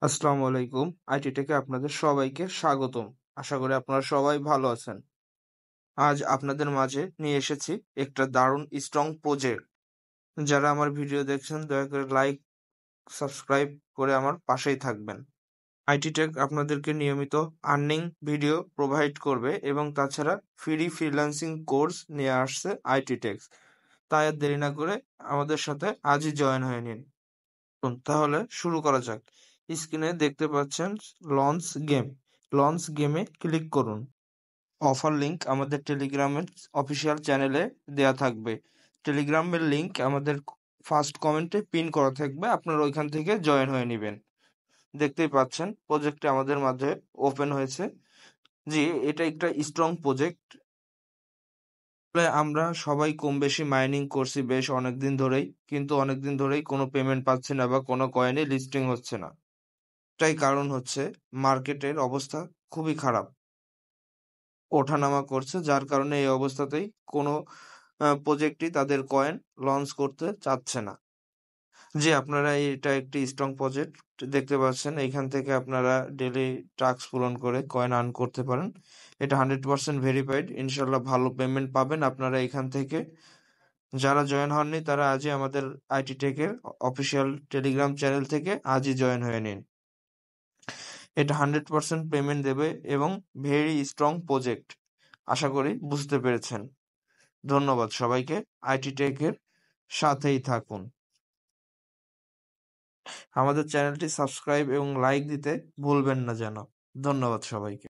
আসসালামু আলাইকুম। আইটি টেকে আপনাদের সবাইকে স্বাগতম। আশা করি আপনারা সবাই ভালো আছেন। আজ আপনাদের মাঝে নিয়ে এসেছি একটা দারুণ স্ট্রং প্রজেক্ট। যারা আমার ভিডিও দেখছেন দয়া করে লাইক, সাবস্ক্রাইব করে আমার পাশেই থাকবেন। আইটি টেক আপনাদেরকে নিয়মিত আর্নিং ভিডিও প্রোভাইড করবে এবং তাছাড়া ফ্রি ফ্রিল্যান্সিং কোর্স নিয়ে আসছে আইটি টেক্স। তাই আর দেরি না করে আমাদের সাথে আজই জয়েন হয়ে নিন। তাহলে শুরু করা যাক। স্ক্রিনে দেখতে পাচ্ছেন লঞ্চ গেম। লঞ্চ গেমে ক্লিক করুন। অফার লিংক আমাদের টেলিগ্রামের অফিসিয়াল চ্যানেলে দেয়া থাকবে। টেলিগ্রামের লিংক আমাদের ফার্স্ট কমেন্টে পিন করা থাকবে। আপনারা ওইখান থেকে জয়েন হয়ে নেবেন। দেখতেই পাচ্ছেন প্রজেক্টটি আমাদের মাঝে ওপেন হয়েছে। জি, এটা একটা স্ট্রং প্রজেক্ট। আমরা সবাই কম বেশি মাইনিং করছি বেশ অনেকদিন ধরেই, কিন্তু অনেকদিন ধরেই কোনো পেমেন্ট পাচ্ছি না বা কোনো কয়েনই লিস্টিং হচ্ছে না। একটাই কারণ হচ্ছে মার্কেটের অবস্থা খুবই খারাপ। ওঠানামা করছে, যার কারণে এই অবস্থাতেই কোনো প্রজেক্টই তাদের কয়েন লঞ্চ করতে চাচ্ছে না। জি, আপনারা এটা একটি স্ট্রং প্রজেক্ট দেখতে পাচ্ছেন। এইখান থেকে আপনারা ডেইলি টাস্ক পূরণ করে কয়েন আর্ন করতে পারেন। এটা 100% ভেরিফাইড। ইনশাআল্লাহ ভালো পেমেন্ট পাবেন আপনারা এখান থেকে। যারা জয়েন হননি তারা আজই আমাদের আইটি টেকের অফিসিয়াল টেলিগ্রাম চ্যানেল থেকে আজই জয়েন হয়ে নিন। এটা 100% পেমেন্ট দেবে এবং ভেরি স্ট্রং প্রজেক্ট। আশা করি বুঝতে পেরেছেন। ধন্যবাদ সবাইকে। আইটি টেকের সাথেই থাকুন। আমাদের চ্যানেলটি সাবস্ক্রাইব এবং লাইক দিতে ভুলবেন না যেন। ধন্যবাদ সবাইকে।